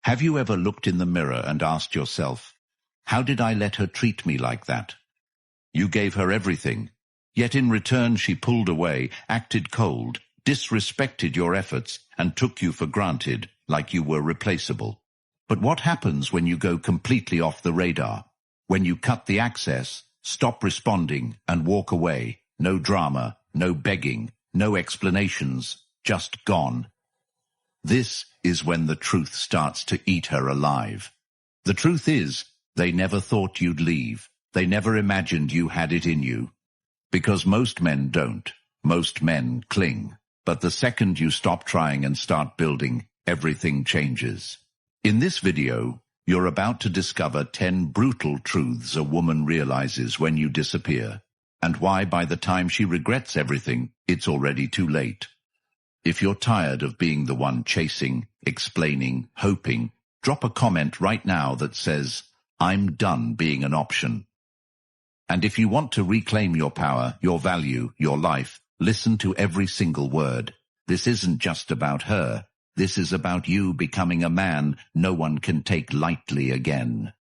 Have you ever looked in the mirror and asked yourself, how did I let her treat me like that? You gave her everything, yet in return she pulled away, acted cold, disrespected your efforts, and took you for granted, like you were replaceable. But what happens when you go completely off the radar? When you cut the access, stop responding, and walk away? No drama, no begging, no explanations, just gone. This is when the truth starts to eat her alive. The truth is, they never thought you'd leave. They never imagined you had it in you. Because most men don't. Most men cling. But the second you stop trying and start building, everything changes. In this video, you're about to discover 10 brutal truths a woman realizes when you disappear, and why by the time she regrets everything, it's already too late. If you're tired of being the one chasing, explaining, hoping, drop a comment right now that says, I'm done being an option. And if you want to reclaim your power, your value, your life, listen to every single word. This isn't just about her. This is about you becoming a man no one can take lightly again.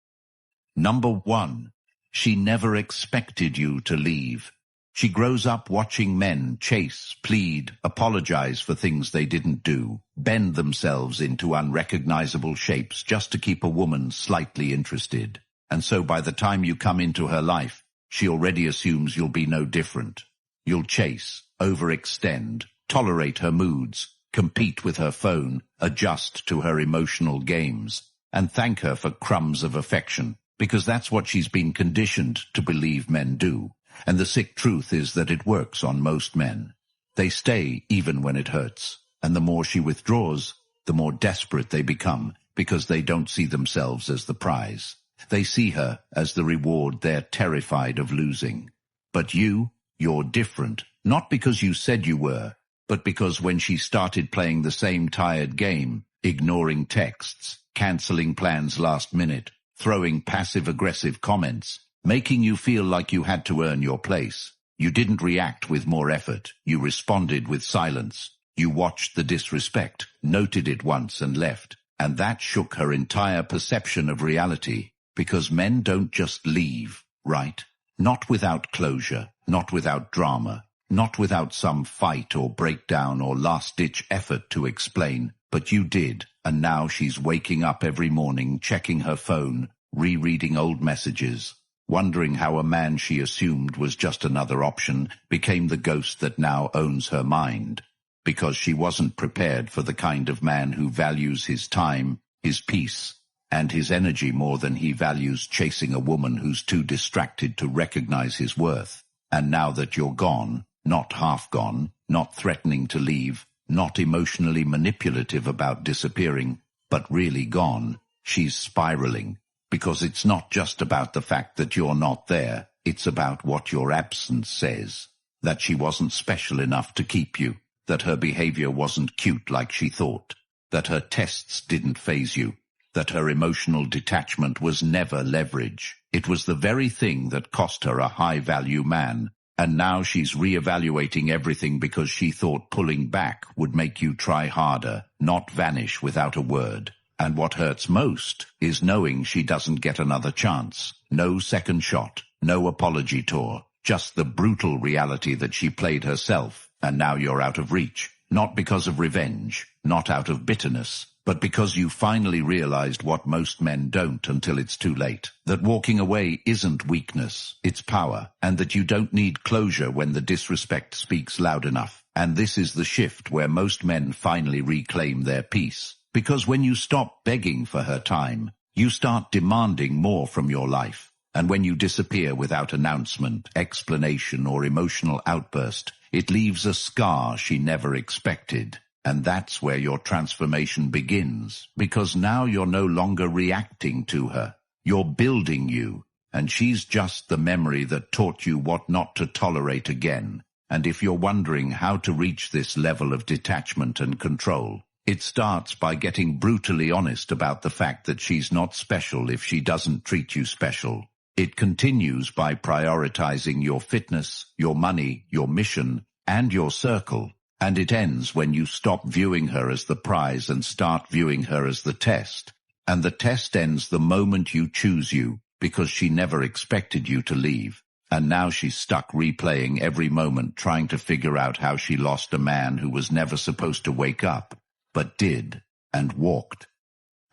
Number 1. She never expected you to leave. She grows up watching men chase, plead, apologize for things they didn't do, bend themselves into unrecognizable shapes just to keep a woman slightly interested. And so by the time you come into her life, she already assumes you'll be no different. You'll chase, overextend, tolerate her moods, compete with her phone, adjust to her emotional games, and thank her for crumbs of affection, because that's what she's been conditioned to believe men do. And the sick truth is that it works on most men. They stay even when it hurts, and the more she withdraws, the more desperate they become, because they don't see themselves as the prize. They see her as the reward they're terrified of losing. But you're different, not because you said you were, but because when she started playing the same tired game, ignoring texts, canceling plans last minute, throwing passive-aggressive comments, making you feel like you had to earn your place, you didn't react with more effort. You responded with silence. You watched the disrespect, noted it once and left, and that shook her entire perception of reality. Because men don't just leave, right? Not without closure, not without drama, not without some fight or breakdown or last-ditch effort to explain, but you did, and now she's waking up every morning, checking her phone, rereading old messages, wondering how a man she assumed was just another option became the ghost that now owns her mind. Because she wasn't prepared for the kind of man who values his time, his peace, and his energy more than he values chasing a woman who's too distracted to recognize his worth. And now that you're gone, not half gone, not threatening to leave, not emotionally manipulative about disappearing, but really gone, she's spiraling. Because it's not just about the fact that you're not there, it's about what your absence says. That she wasn't special enough to keep you, that her behavior wasn't cute like she thought, that her tests didn't faze you, that her emotional detachment was never leverage. It was the very thing that cost her a high-value man, and now she's re-evaluating everything because she thought pulling back would make you try harder, not vanish without a word. And what hurts most is knowing she doesn't get another chance. No second shot, no apology tour, just the brutal reality that she played herself, and now you're out of reach. Not because of revenge, not out of bitterness, but because you finally realized what most men don't until it's too late. That walking away isn't weakness, it's power, and that you don't need closure when the disrespect speaks loud enough. And this is the shift where most men finally reclaim their peace. Because when you stop begging for her time, you start demanding more from your life. And when you disappear without announcement, explanation, or emotional outburst, it leaves a scar she never expected. And that's where your transformation begins, because now you're no longer reacting to her. You're building you, and she's just the memory that taught you what not to tolerate again. And if you're wondering how to reach this level of detachment and control, it starts by getting brutally honest about the fact that she's not special if she doesn't treat you special. It continues by prioritizing your fitness, your money, your mission, and your circle. And it ends when you stop viewing her as the prize and start viewing her as the test. And the test ends the moment you choose you, because she never expected you to leave. And now she's stuck replaying every moment, trying to figure out how she lost a man who was never supposed to wake up, but did, and walked.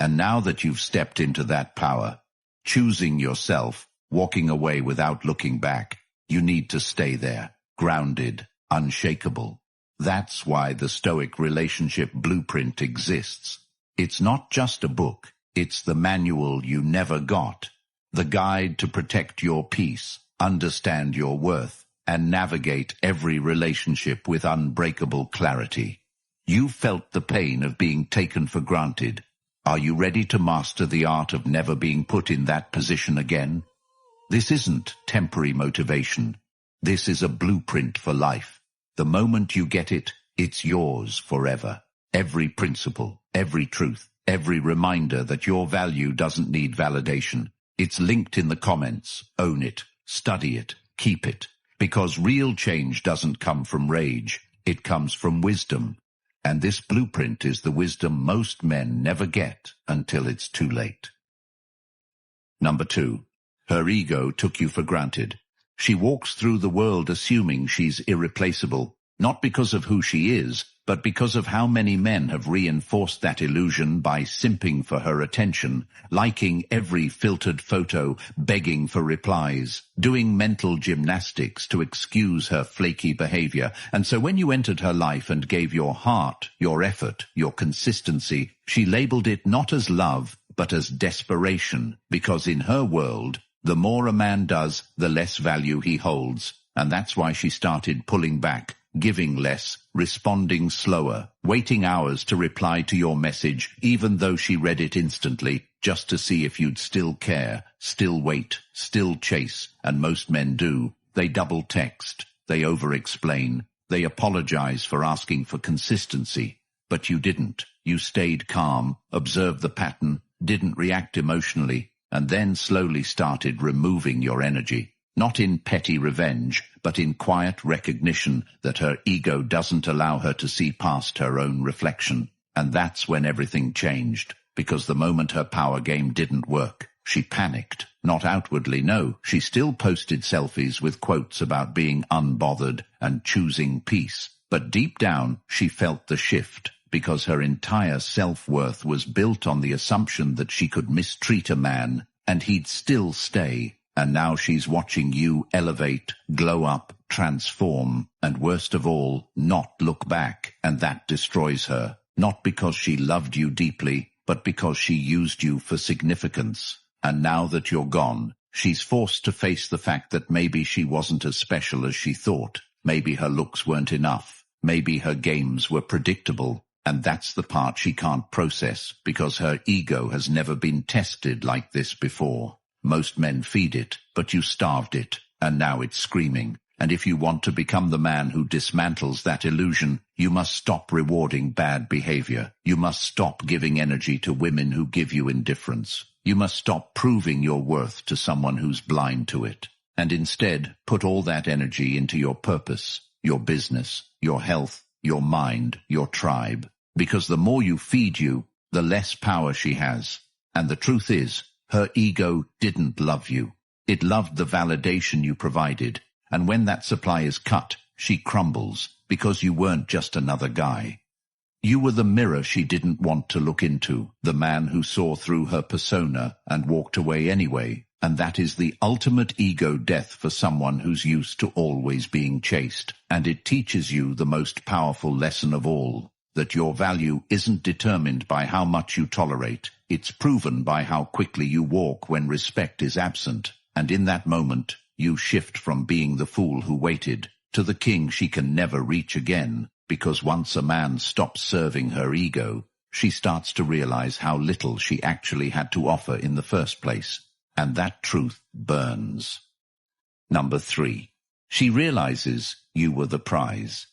And now that you've stepped into that power, choosing yourself, walking away without looking back, you need to stay there, grounded, unshakable. That's why the Stoic relationship blueprint exists. It's not just a book, it's the manual you never got, the guide to protect your peace, understand your worth, and navigate every relationship with unbreakable clarity. You felt the pain of being taken for granted. Are you ready to master the art of never being put in that position again? This isn't temporary motivation. This is a blueprint for life. The moment you get it, it's yours forever. Every principle, every truth, every reminder that your value doesn't need validation. It's linked in the comments. Own it, study it, keep it. Because real change doesn't come from rage. It comes from wisdom. And this blueprint is the wisdom most men never get until it's too late. Number 2. Her ego took you for granted. She walks through the world assuming she's irreplaceable, not because of who she is, but because of how many men have reinforced that illusion by simping for her attention, liking every filtered photo, begging for replies, doing mental gymnastics to excuse her flaky behavior. And so when you entered her life and gave your heart, your effort, your consistency, she labeled it not as love, but as desperation, because in her world, the more a man does, the less value he holds. And that's why she started pulling back, giving less, responding slower, waiting hours to reply to your message, even though she read it instantly, just to see if you'd still care, still wait, still chase. And most men do. They double text, they over-explain, they apologize for asking for consistency. But you didn't. You stayed calm, observed the pattern, didn't react emotionally, and then slowly started removing your energy. Not in petty revenge, but in quiet recognition that her ego doesn't allow her to see past her own reflection. And that's when everything changed, because the moment her power game didn't work, she panicked. Not outwardly, no. She still posted selfies with quotes about being unbothered and choosing peace. But deep down, she felt the shift, because her entire self-worth was built on the assumption that she could mistreat a man, and he'd still stay. And now she's watching you elevate, glow up, transform, and worst of all, not look back, and that destroys her. Not because she loved you deeply, but because she used you for significance. And now that you're gone, she's forced to face the fact that maybe she wasn't as special as she thought. Maybe her looks weren't enough. Maybe her games were predictable. And that's the part she can't process, because her ego has never been tested like this before. Most men feed it, but you starved it, and now it's screaming. And if you want to become the man who dismantles that illusion, you must stop rewarding bad behavior. You must stop giving energy to women who give you indifference. You must stop proving your worth to someone who's blind to it. And instead, put all that energy into your purpose, your business, your health, your mind, your tribe. Because the more you feed you, the less power she has. And the truth is, her ego didn't love you. It loved the validation you provided. And when that supply is cut, she crumbles, because you weren't just another guy. You were the mirror she didn't want to look into, the man who saw through her persona and walked away anyway. And that is the ultimate ego death for someone who's used to always being chased. And it teaches you the most powerful lesson of all, that your value isn't determined by how much you tolerate. It's proven by how quickly you walk when respect is absent. And in that moment, you shift from being the fool who waited to the king she can never reach again. Because once a man stops serving her ego, she starts to realize how little she actually had to offer in the first place. And that truth burns. Number 3. She realizes you were the prize.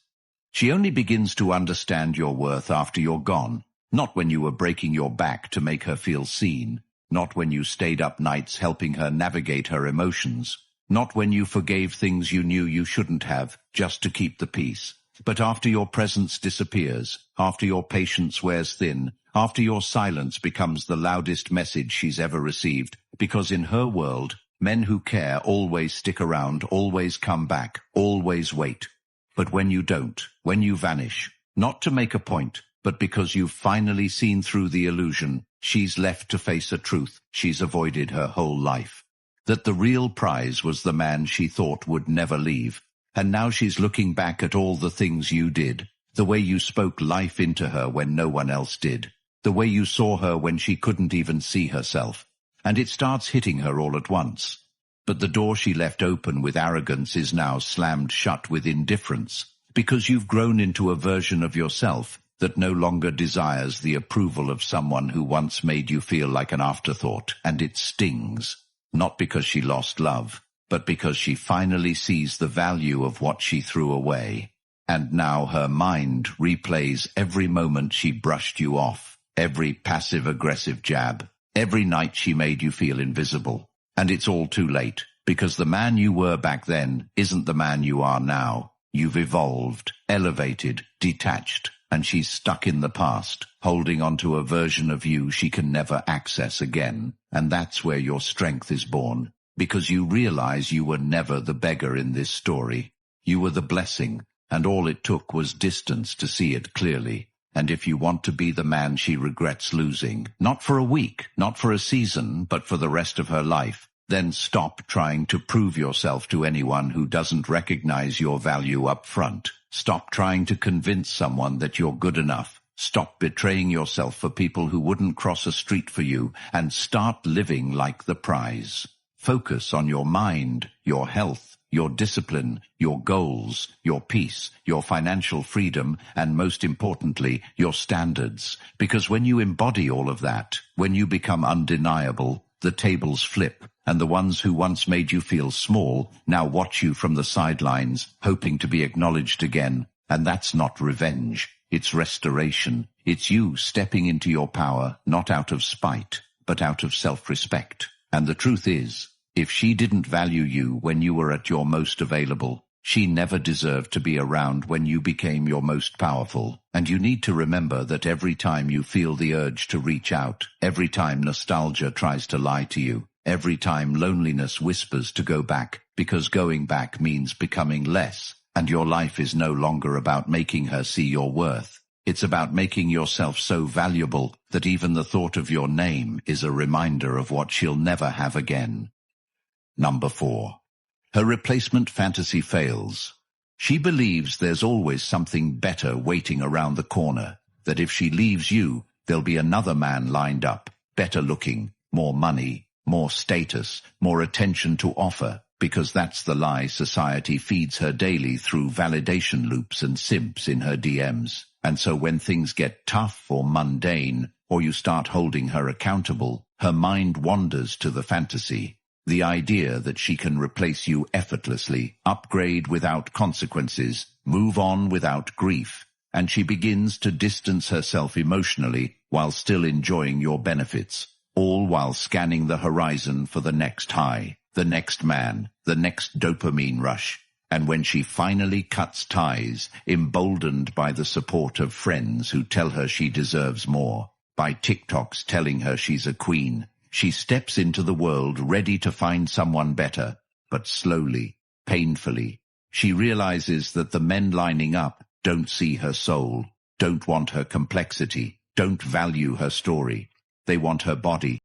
She only begins to understand your worth after you're gone, not when you were breaking your back to make her feel seen, not when you stayed up nights helping her navigate her emotions, not when you forgave things you knew you shouldn't have just to keep the peace. But after your presence disappears, after your patience wears thin, after your silence becomes the loudest message she's ever received, because in her world, men who care always stick around, always come back, always wait. But when you don't, when you vanish, not to make a point, but because you've finally seen through the illusion, she's left to face a truth she's avoided her whole life. That the real prize was the man she thought would never leave. And now she's looking back at all the things you did, the way you spoke life into her when no one else did, the way you saw her when she couldn't even see herself. And it starts hitting her all at once. But the door she left open with arrogance is now slammed shut with indifference, because you've grown into a version of yourself that no longer desires the approval of someone who once made you feel like an afterthought, and it stings. Not because she lost love, but because she finally sees the value of what she threw away. And now her mind replays every moment she brushed you off, every passive-aggressive jab, every night she made you feel invisible. And it's all too late, because the man you were back then isn't the man you are now. You've evolved, elevated, detached, and she's stuck in the past, holding on to a version of you she can never access again. And that's where your strength is born, because you realize you were never the beggar in this story. You were the blessing, and all it took was distance to see it clearly. And if you want to be the man she regrets losing, not for a week, not for a season, but for the rest of her life, then stop trying to prove yourself to anyone who doesn't recognize your value up front. Stop trying to convince someone that you're good enough. Stop betraying yourself for people who wouldn't cross a street for you, and start living like the prize. Focus on your mind, your health, your discipline, your goals, your peace, your financial freedom, and most importantly, your standards. Because when you embody all of that, when you become undeniable, the tables flip, and the ones who once made you feel small now watch you from the sidelines, hoping to be acknowledged again. And that's not revenge, it's restoration. It's you stepping into your power, not out of spite, but out of self-respect. And the truth is, if she didn't value you when you were at your most available, she never deserved to be around when you became your most powerful. And you need to remember that every time you feel the urge to reach out, every time nostalgia tries to lie to you, every time loneliness whispers to go back, because going back means becoming less, and your life is no longer about making her see your worth. It's about making yourself so valuable that even the thought of your name is a reminder of what she'll never have again. Number 4. Her replacement fantasy fails. She believes there's always something better waiting around the corner, that if she leaves you, there'll be another man lined up, better looking, more money, more status, more attention to offer, because that's the lie society feeds her daily through validation loops and simps in her DMs. And so when things get tough or mundane, or you start holding her accountable, her mind wanders to the fantasy. The idea that she can replace you effortlessly, upgrade without consequences, move on without grief, and she begins to distance herself emotionally while still enjoying your benefits, all while scanning the horizon for the next high, the next man, the next dopamine rush. And when she finally cuts ties, emboldened by the support of friends who tell her she deserves more, by TikToks telling her she's a queen, she steps into the world ready to find someone better, but slowly, painfully. She realizes that the men lining up don't see her soul, don't want her complexity, don't value her story. They want her body,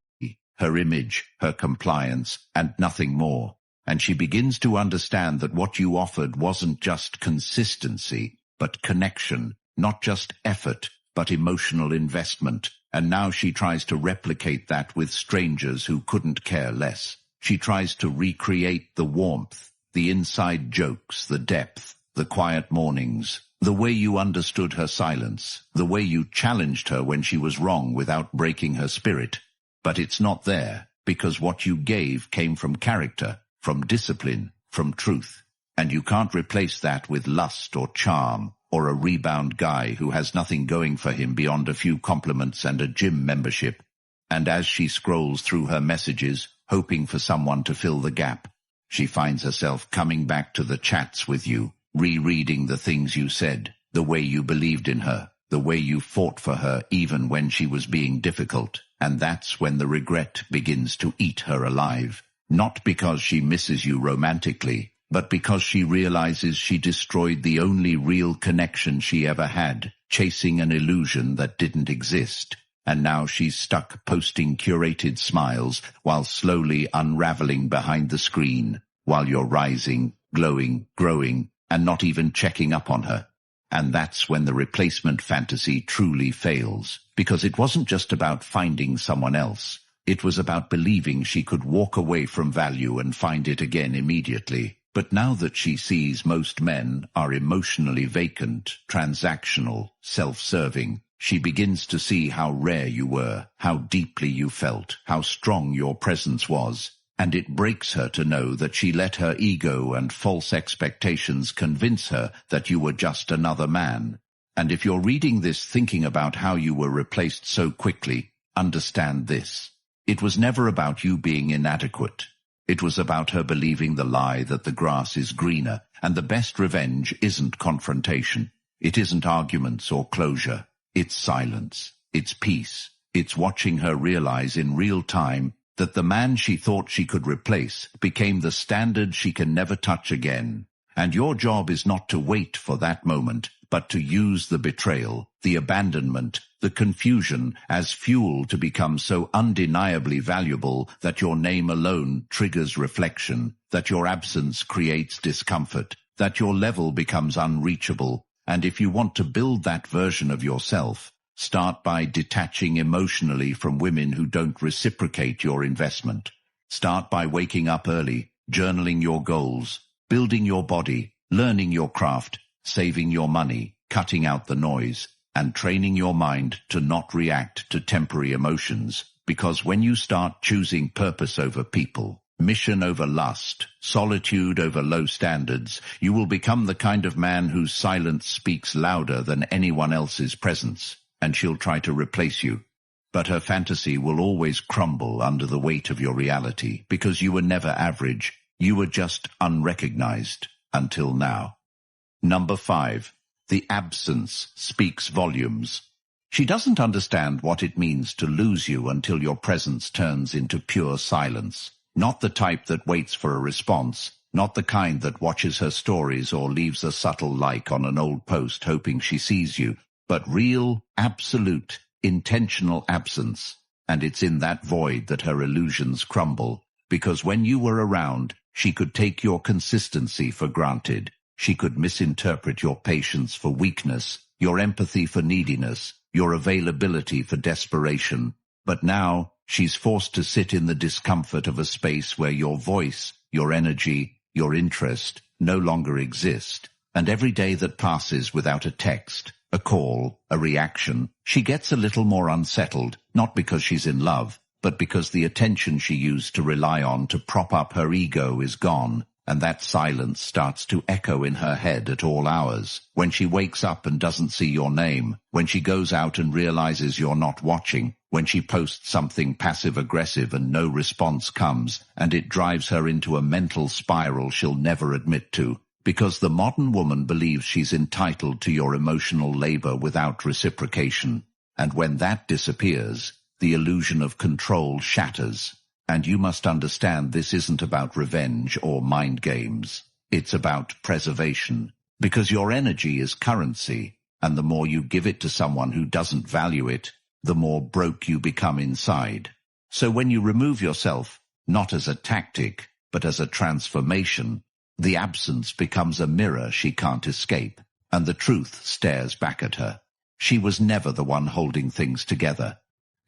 her image, her compliance, and nothing more. And she begins to understand that what you offered wasn't just consistency, but connection, not just effort, but emotional investment. And now she tries to replicate that with strangers who couldn't care less. She tries to recreate the warmth, the inside jokes, the depth, the quiet mornings, the way you understood her silence, the way you challenged her when she was wrong without breaking her spirit. But it's not there, because what you gave came from character, from discipline, from truth. And you can't replace that with lust or charm, or a rebound guy who has nothing going for him beyond a few compliments and a gym membership. And as she scrolls through her messages, hoping for someone to fill the gap, she finds herself coming back to the chats with you, rereading the things you said, the way you believed in her, the way you fought for her even when she was being difficult, and that's when the regret begins to eat her alive. Not because she misses you romantically, but because she realizes she destroyed the only real connection she ever had, chasing an illusion that didn't exist. And now she's stuck posting curated smiles while slowly unraveling behind the screen, while you're rising, glowing, growing, and not even checking up on her. And that's when the replacement fantasy truly fails, because it wasn't just about finding someone else. It was about believing she could walk away from value and find it again immediately. But now that she sees most men are emotionally vacant, transactional, self-serving, she begins to see how rare you were, how deeply you felt, how strong your presence was. And it breaks her to know that she let her ego and false expectations convince her that you were just another man. And if you're reading this thinking about how you were replaced so quickly, understand this. It was never about you being inadequate. It was about her believing the lie that the grass is greener, and the best revenge isn't confrontation. It isn't arguments or closure. It's silence. It's peace. It's watching her realize in real time that the man she thought she could replace became the standard she can never touch again. And your job is not to wait for that moment, but to use the betrayal, the abandonment, the confusion as fuel to become so undeniably valuable that your name alone triggers reflection, that your absence creates discomfort, that your level becomes unreachable. And if you want to build that version of yourself, start by detaching emotionally from women who don't reciprocate your investment. Start by waking up early, journaling your goals, building your body, learning your craft, saving your money, cutting out the noise, and training your mind to not react to temporary emotions. Because when you start choosing purpose over people, mission over lust, solitude over low standards, you will become the kind of man whose silence speaks louder than anyone else's presence. And she'll try to replace you. But her fantasy will always crumble under the weight of your reality, because you were never average. You were just unrecognized until now. Number 5. The absence speaks volumes. She doesn't understand what it means to lose you until your presence turns into pure silence. Not the type that waits for a response, not the kind that watches her stories or leaves a subtle like on an old post hoping she sees you, but real, absolute, intentional absence. And it's in that void that her illusions crumble, because when you were around, she could take your consistency for granted. She could misinterpret your patience for weakness, your empathy for neediness, your availability for desperation. But now, she's forced to sit in the discomfort of a space where your voice, your energy, your interest no longer exist. And every day that passes without a text, a call, a reaction, she gets a little more unsettled, not because she's in love, but because the attention she used to rely on to prop up her ego is gone, and that silence starts to echo in her head at all hours. When she wakes up and doesn't see your name, when she goes out and realizes you're not watching, when she posts something passive-aggressive and no response comes, and it drives her into a mental spiral she'll never admit to. Because the modern woman believes she's entitled to your emotional labor without reciprocation. And when that disappears, the illusion of control shatters. And you must understand this isn't about revenge or mind games. It's about preservation. Because your energy is currency, and the more you give it to someone who doesn't value it, the more broke you become inside. So when you remove yourself, not as a tactic, but as a transformation, the absence becomes a mirror she can't escape, and the truth stares back at her. She was never the one holding things together.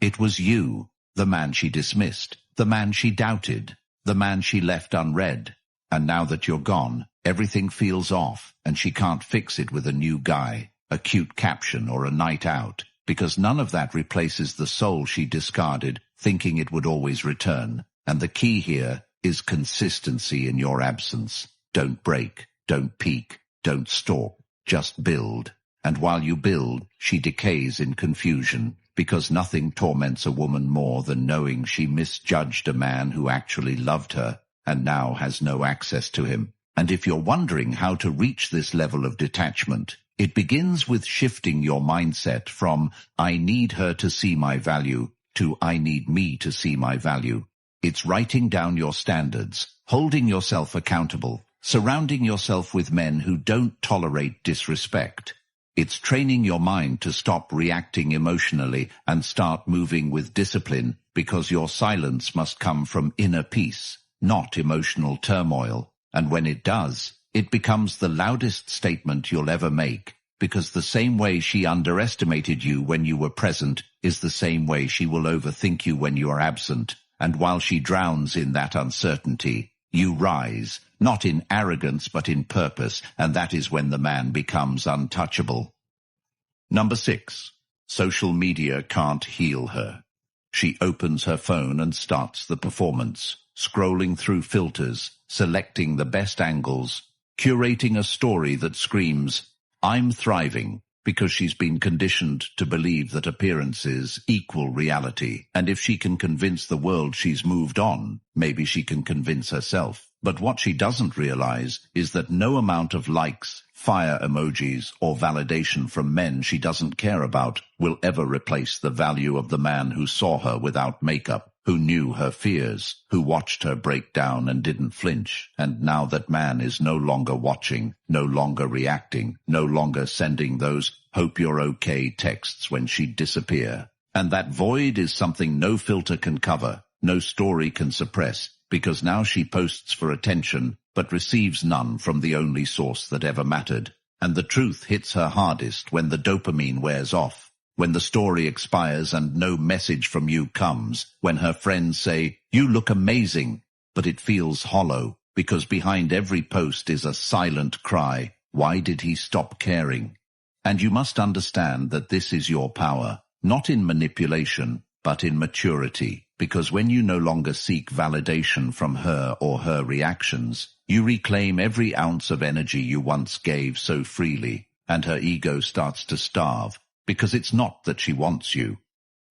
It was you, the man she dismissed, the man she doubted, the man she left unread. And now that you're gone, everything feels off, and she can't fix it with a new guy, a cute caption, or a night out, because none of that replaces the soul she discarded, thinking it would always return. And the key here is consistency in your absence. Don't break, don't peak, don't stalk, just build. And while you build, she decays in confusion, because nothing torments a woman more than knowing she misjudged a man who actually loved her, and now has no access to him. And if you're wondering how to reach this level of detachment, it begins with shifting your mindset from "I need her to see my value" to "I need me to see my value." It's writing down your standards, holding yourself accountable, surrounding yourself with men who don't tolerate disrespect. It's training your mind to stop reacting emotionally and start moving with discipline, because your silence must come from inner peace, not emotional turmoil. And when it does, it becomes the loudest statement you'll ever make, because the same way she underestimated you when you were present is the same way she will overthink you when you are absent. And while she drowns in that uncertainty, you rise, not in arrogance but in purpose, and that is when the man becomes untouchable. Number 6. Social media can't heal her. She opens her phone and starts the performance, scrolling through filters, selecting the best angles, curating a story that screams, "I'm thriving," because she's been conditioned to believe that appearances equal reality, and if she can convince the world she's moved on, maybe she can convince herself. But what she doesn't realize is that no amount of likes, fire emojis, or validation from men she doesn't care about will ever replace the value of the man who saw her without makeup, who knew her fears, who watched her break down and didn't flinch. And now that man is no longer watching, no longer reacting, no longer sending those "hope you're okay" texts when she'd disappear. And that void is something no filter can cover, no story can suppress, because now she posts for attention, but receives none from the only source that ever mattered. And the truth hits her hardest when the dopamine wears off, when the story expires and no message from you comes, when her friends say, "You look amazing," but it feels hollow, because behind every post is a silent cry, "Why did he stop caring?" And you must understand that this is your power, not in manipulation, but in maturity. Because when you no longer seek validation from her or her reactions, you reclaim every ounce of energy you once gave so freely, and her ego starts to starve, because it's not that she wants you.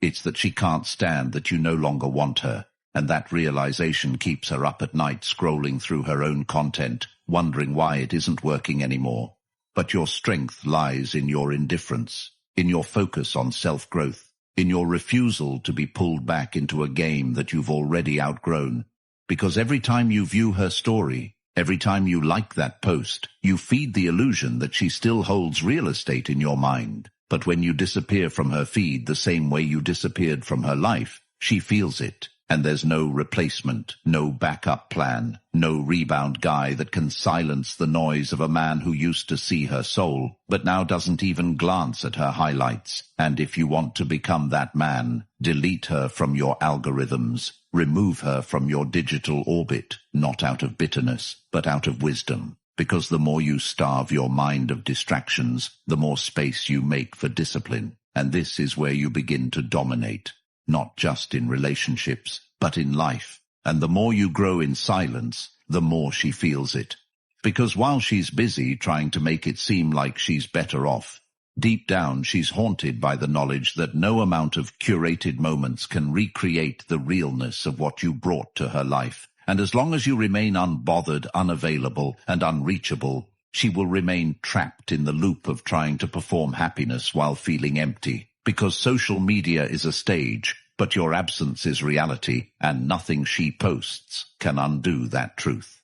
It's that she can't stand that you no longer want her, and that realization keeps her up at night scrolling through her own content, wondering why it isn't working anymore. But your strength lies in your indifference, in your focus on self-growth, in your refusal to be pulled back into a game that you've already outgrown. Because every time you view her story, every time you like that post, you feed the illusion that she still holds real estate in your mind. But when you disappear from her feed the same way you disappeared from her life, she feels it. And there's no replacement, no backup plan, no rebound guy that can silence the noise of a man who used to see her soul, but now doesn't even glance at her highlights. And if you want to become that man, delete her from your algorithms, remove her from your digital orbit, not out of bitterness, but out of wisdom. Because the more you starve your mind of distractions, the more space you make for discipline. And this is where you begin to dominate. Not just in relationships, but in life. And the more you grow in silence, the more she feels it. Because while she's busy trying to make it seem like she's better off, deep down she's haunted by the knowledge that no amount of curated moments can recreate the realness of what you brought to her life. And as long as you remain unbothered, unavailable, and unreachable, she will remain trapped in the loop of trying to perform happiness while feeling empty. Because social media is a stage, but your absence is reality, and nothing she posts can undo that truth.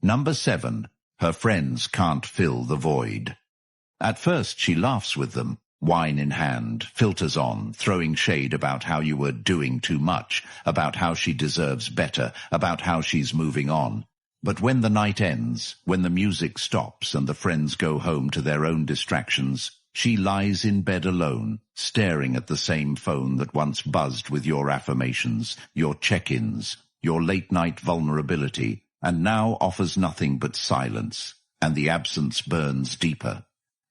Number 7. Her friends can't fill the void. At first she laughs with them, wine in hand, filters on, throwing shade about how you were doing too much, about how she deserves better, about how she's moving on. But when the night ends, when the music stops and the friends go home to their own distractions, she lies in bed alone, staring at the same phone that once buzzed with your affirmations, your check-ins, your late-night vulnerability, and now offers nothing but silence, and the absence burns deeper.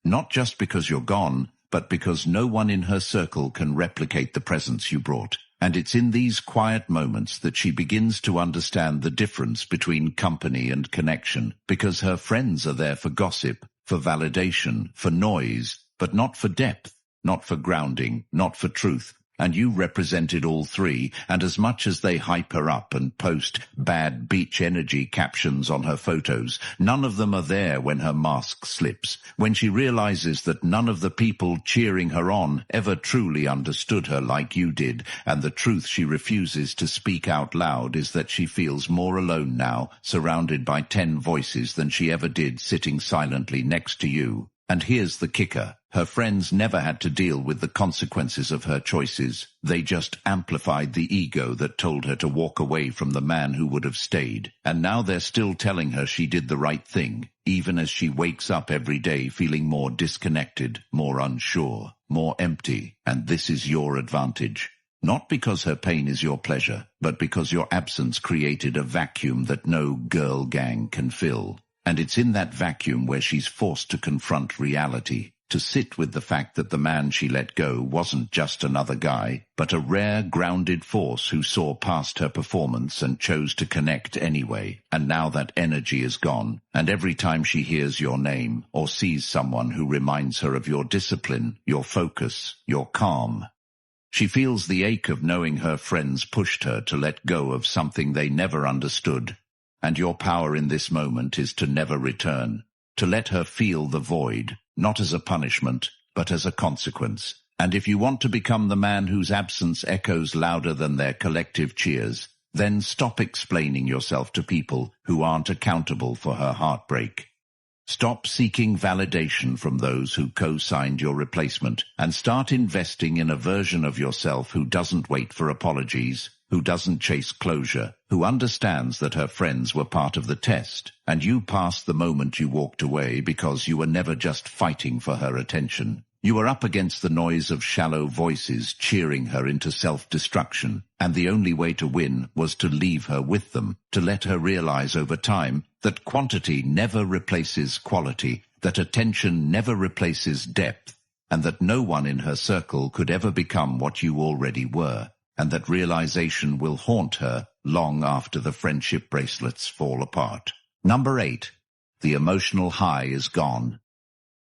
Not just because you're gone, but because no one in her circle can replicate the presence you brought. And it's in these quiet moments that she begins to understand the difference between company and connection, because her friends are there for gossip, for validation, for noise, but not for depth, not for grounding, not for truth, And you represented all three, and as much as they hype her up and post bad beach energy captions on her photos, none of them are there when her mask slips, when she realizes that none of the people cheering her on ever truly understood her like you did, and the truth she refuses to speak out loud is that she feels more alone now, surrounded by 10 voices, than she ever did sitting silently next to you. And here's the kicker. Her friends never had to deal with the consequences of her choices. They just amplified the ego that told her to walk away from the man who would have stayed. And now they're still telling her she did the right thing, even as she wakes up every day feeling more disconnected, more unsure, more empty. And this is your advantage. Not because her pain is your pleasure, but because your absence created a vacuum that no girl gang can fill. And it's in that vacuum where she's forced to confront reality, to sit with the fact that the man she let go wasn't just another guy, but a rare, grounded force who saw past her performance and chose to connect anyway. And now that energy is gone, and every time she hears your name or sees someone who reminds her of your discipline, your focus, your calm, she feels the ache of knowing her friends pushed her to let go of something they never understood. And your power in this moment is to never return, to let her feel the void, not as a punishment, but as a consequence. And if you want to become the man whose absence echoes louder than their collective cheers, then stop explaining yourself to people who aren't accountable for her heartbreak. Stop seeking validation from those who co-signed your replacement, and start investing in a version of yourself who doesn't wait for apologies, who doesn't chase closure, who understands that her friends were part of the test, and you passed the moment you walked away because you were never just fighting for her attention. You were up against the noise of shallow voices cheering her into self-destruction, and the only way to win was to leave her with them, to let her realize over time that quantity never replaces quality, that attention never replaces depth, and that no one in her circle could ever become what you already were. And that realization will haunt her long after the friendship bracelets fall apart. Number 8. The emotional high is gone.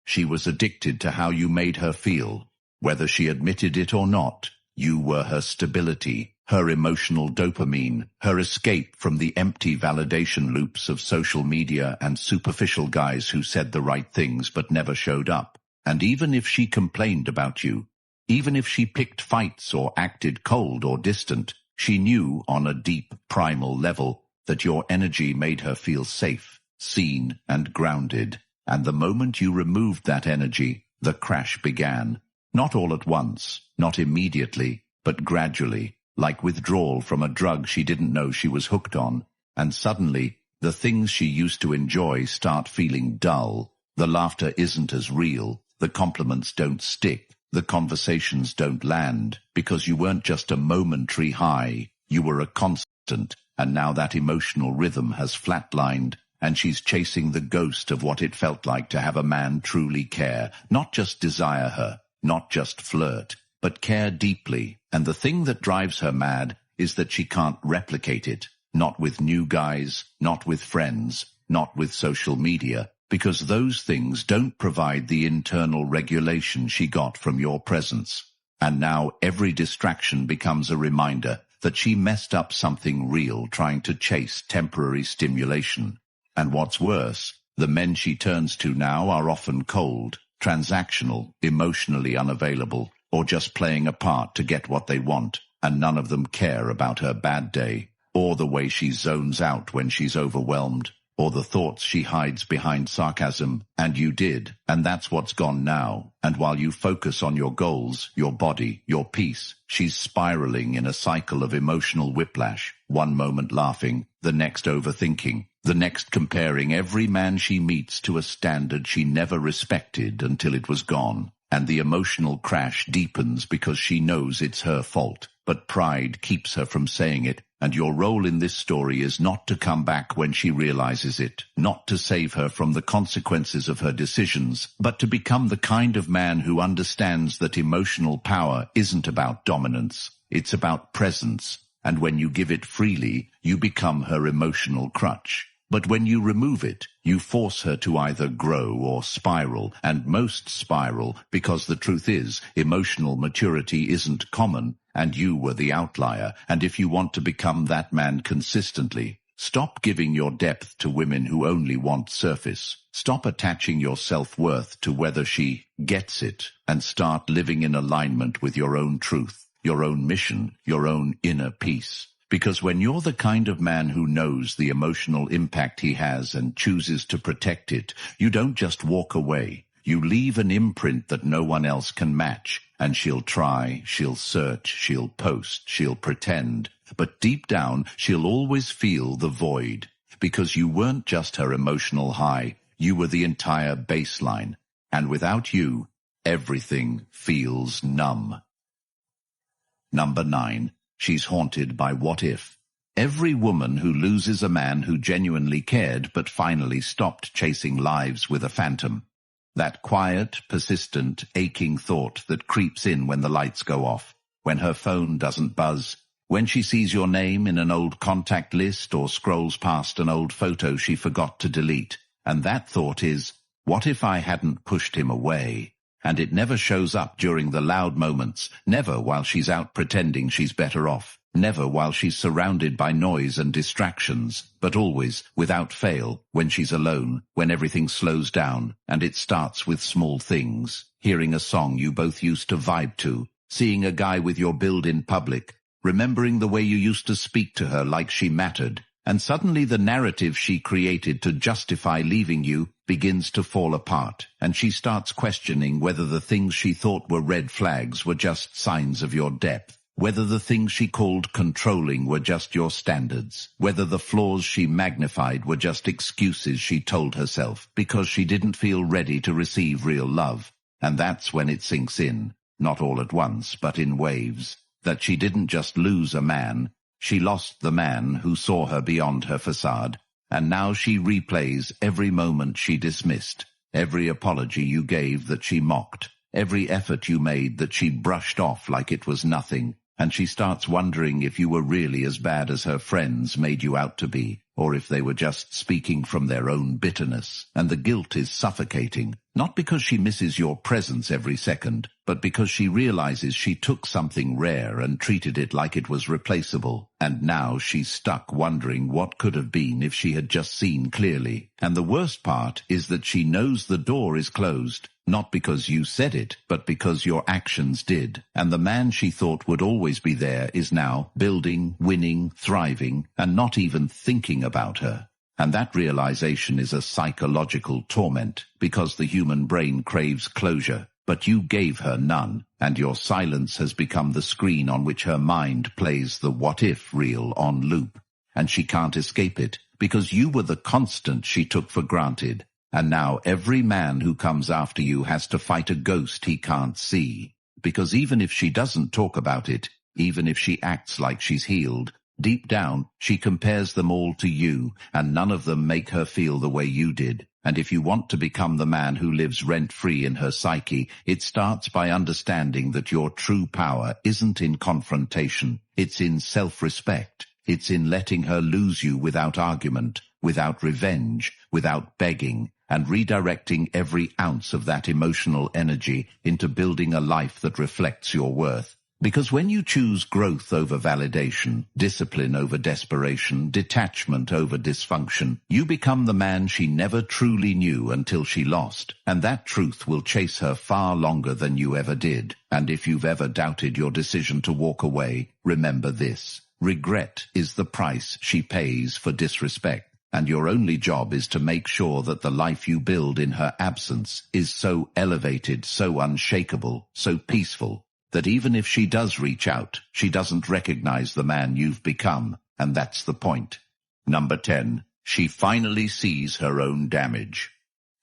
She was addicted to how you made her feel. Whether she admitted it or not, you were her stability, her emotional dopamine, her escape from the empty validation loops of social media and superficial guys who said the right things but never showed up. And even if she complained about you, even if she picked fights or acted cold or distant, she knew on a deep, primal level that your energy made her feel safe, seen, and grounded. And the moment you removed that energy, the crash began. Not all at once, not immediately, but gradually, like withdrawal from a drug she didn't know she was hooked on. And suddenly, the things she used to enjoy start feeling dull. The laughter isn't as real, the compliments don't stick. The conversations don't land, because you weren't just a momentary high, you were a constant, and now that emotional rhythm has flatlined, and she's chasing the ghost of what it felt like to have a man truly care, not just desire her, not just flirt, but care deeply. And the thing that drives her mad is that she can't replicate it, not with new guys, not with friends, not with social media, because those things don't provide the internal regulation she got from your presence. And now every distraction becomes a reminder that she messed up something real trying to chase temporary stimulation. And what's worse, the men she turns to now are often cold, transactional, emotionally unavailable, or just playing a part to get what they want, and none of them care about her bad day, or the way she zones out when she's overwhelmed, or the thoughts she hides behind sarcasm. And you did, and that's what's gone now. And while you focus on your goals, your body, your peace, she's spiraling in a cycle of emotional whiplash, one moment laughing, the next overthinking, the next comparing every man she meets to a standard she never respected until it was gone. And the emotional crash deepens because she knows it's her fault, but pride keeps her from saying it. And your role in this story is not to come back when she realizes it, not to save her from the consequences of her decisions, but to become the kind of man who understands that emotional power isn't about dominance, it's about presence. And when you give it freely, you become her emotional crutch. But when you remove it, you force her to either grow or spiral, and most spiral, because the truth is, emotional maturity isn't common, and you were the outlier. And if you want to become that man consistently, stop giving your depth to women who only want surface. Stop attaching your self-worth to whether she gets it, and start living in alignment with your own truth, your own mission, your own inner peace. Because when you're the kind of man who knows the emotional impact he has and chooses to protect it, you don't just walk away. You leave an imprint that no one else can match. And she'll try, she'll search, she'll post, she'll pretend. But deep down, she'll always feel the void. Because you weren't just her emotional high, you were the entire baseline. And without you, everything feels numb. Number 9. She's haunted by what if. Every woman who loses a man who genuinely cared but finally stopped chasing lives with a phantom. That quiet, persistent, aching thought that creeps in when the lights go off, when her phone doesn't buzz, when she sees your name in an old contact list or scrolls past an old photo she forgot to delete. And that thought is, what if I hadn't pushed him away? And it never shows up during the loud moments, never while she's out pretending she's better off, never while she's surrounded by noise and distractions, but always, without fail, when she's alone, when everything slows down, and it starts with small things, hearing a song you both used to vibe to, seeing a guy with your build in public, remembering the way you used to speak to her like she mattered, and suddenly the narrative she created to justify leaving you begins to fall apart, and she starts questioning whether the things she thought were red flags were just signs of your depth, whether the things she called controlling were just your standards, whether the flaws she magnified were just excuses she told herself because she didn't feel ready to receive real love. And that's when it sinks in, not all at once, but in waves, that she didn't just lose a man, she lost the man who saw her beyond her facade, and now she replays every moment she dismissed, every apology you gave that she mocked, every effort you made that she brushed off like it was nothing, and she starts wondering if you were really as bad as her friends made you out to be, or if they were just speaking from their own bitterness, and the guilt is suffocating, not because she misses your presence every second, but because she realizes she took something rare and treated it like it was replaceable, and now she's stuck wondering what could have been if she had just seen clearly. And the worst part is that she knows the door is closed, not because you said it, but because your actions did, and the man she thought would always be there is now building, winning, thriving, and not even thinking about her. And that realization is a psychological torment, because the human brain craves closure, but you gave her none, and your silence has become the screen on which her mind plays the what-if reel on loop. And she can't escape it, because you were the constant she took for granted, and now every man who comes after you has to fight a ghost he can't see, because even if she doesn't talk about it, even if she acts like she's healed, deep down, she compares them all to you, and none of them make her feel the way you did. And if you want to become the man who lives rent-free in her psyche, it starts by understanding that your true power isn't in confrontation. It's in self-respect. It's in letting her lose you without argument, without revenge, without begging, and redirecting every ounce of that emotional energy into building a life that reflects your worth. Because when you choose growth over validation, discipline over desperation, detachment over dysfunction, you become the man she never truly knew until she lost, and that truth will chase her far longer than you ever did. And if you've ever doubted your decision to walk away, remember this: regret is the price she pays for disrespect, and your only job is to make sure that the life you build in her absence is so elevated, so unshakable, so peaceful, that even if she does reach out, she doesn't recognize the man you've become, and that's the point. Number 10. She finally sees her own damage.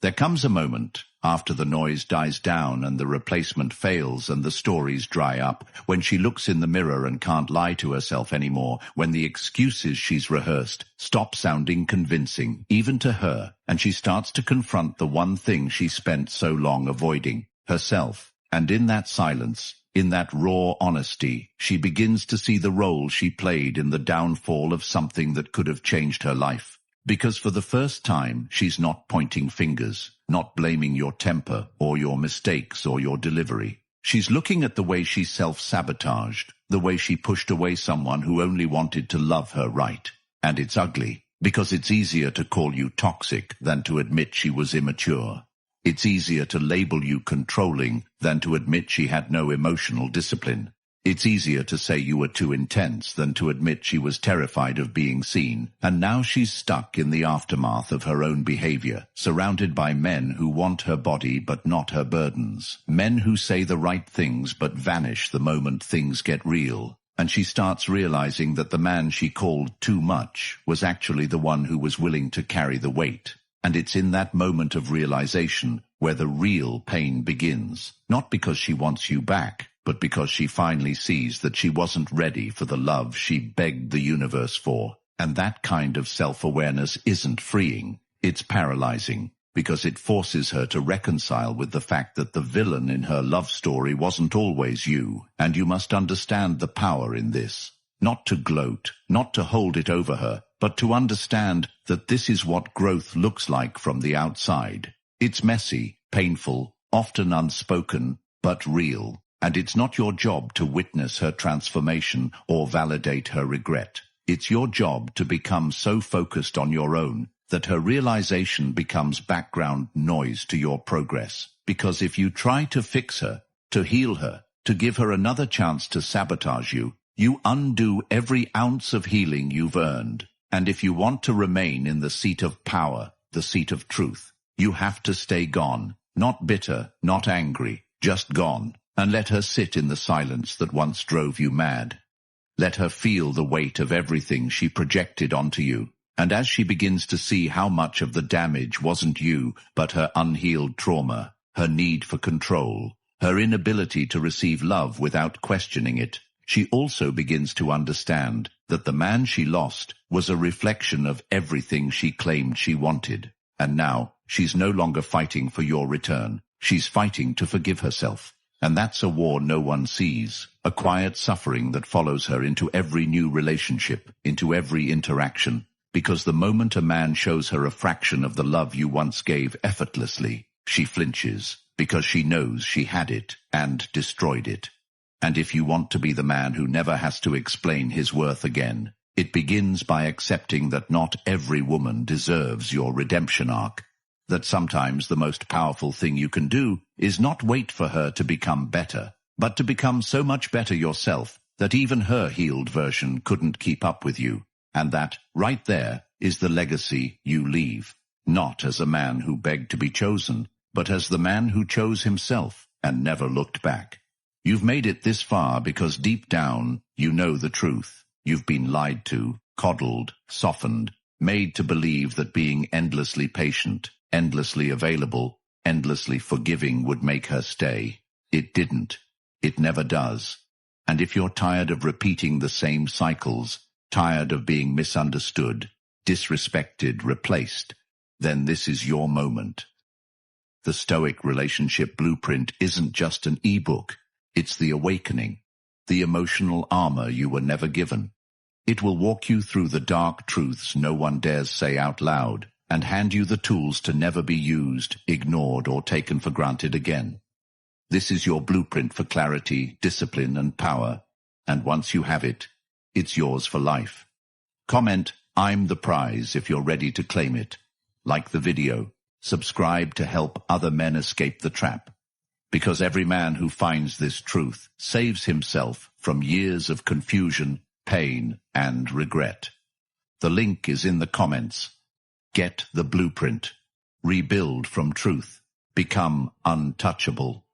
There comes a moment, after the noise dies down and the replacement fails and the stories dry up, when she looks in the mirror and can't lie to herself anymore, when the excuses she's rehearsed stop sounding convincing, even to her, and she starts to confront the one thing she spent so long avoiding, herself. And in that silence, in that raw honesty, she begins to see the role she played in the downfall of something that could have changed her life. Because for the first time, she's not pointing fingers, not blaming your temper or your mistakes or your delivery. She's looking at the way she self-sabotaged, the way she pushed away someone who only wanted to love her right. And it's ugly, because it's easier to call you toxic than to admit she was immature. It's easier to label you controlling than to admit she had no emotional discipline. It's easier to say you were too intense than to admit she was terrified of being seen, and now she's stuck in the aftermath of her own behavior, surrounded by men who want her body but not her burdens, men who say the right things but vanish the moment things get real, and she starts realizing that the man she called too much was actually the one who was willing to carry the weight. And it's in that moment of realization where the real pain begins, not because she wants you back, but because she finally sees that she wasn't ready for the love she begged the universe for. And that kind of self-awareness isn't freeing, it's paralyzing, because it forces her to reconcile with the fact that the villain in her love story wasn't always you, and you must understand the power in this. Not to gloat, not to hold it over her, but to understand that this is what growth looks like from the outside. It's messy, painful, often unspoken, but real. And it's not your job to witness her transformation or validate her regret. It's your job to become so focused on your own that her realization becomes background noise to your progress. Because if you try to fix her, to heal her, to give her another chance to sabotage you, you undo every ounce of healing you've earned. And if you want to remain in the seat of power, the seat of truth, you have to stay gone, not bitter, not angry, just gone. And let her sit in the silence that once drove you mad. Let her feel the weight of everything she projected onto you, and as she begins to see how much of the damage wasn't you, but her unhealed trauma, her need for control, her inability to receive love without questioning it, she also begins to understand that the man she lost was a reflection of everything she claimed she wanted. And now, she's no longer fighting for your return, she's fighting to forgive herself. And that's a war no one sees, a quiet suffering that follows her into every new relationship, into every interaction, because the moment a man shows her a fraction of the love you once gave effortlessly, she flinches, because she knows she had it and destroyed it. And if you want to be the man who never has to explain his worth again, it begins by accepting that not every woman deserves your redemption arc. That sometimes the most powerful thing you can do is not wait for her to become better, but to become so much better yourself that even her healed version couldn't keep up with you. And that, right there, is the legacy you leave, not as a man who begged to be chosen, but as the man who chose himself and never looked back. You've made it this far because deep down you know the truth. You've been lied to, coddled, softened, made to believe that being endlessly patient, endlessly available, endlessly forgiving would make her stay. It didn't. It never does. And if you're tired of repeating the same cycles, tired of being misunderstood, disrespected, replaced, then this is your moment. The Stoic Relationship Blueprint isn't just an ebook. It's the awakening, the emotional armor you were never given. It will walk you through the dark truths no one dares say out loud, and hand you the tools to never be used, ignored, or taken for granted again. This is your blueprint for clarity, discipline, and power, and once you have it, it's yours for life. Comment, "I'm the prize," if you're ready to claim it. Like the video. Subscribe to help other men escape the trap. Because every man who finds this truth saves himself from years of confusion, pain, and regret. The link is in the comments. Get the blueprint. Rebuild from truth. Become untouchable.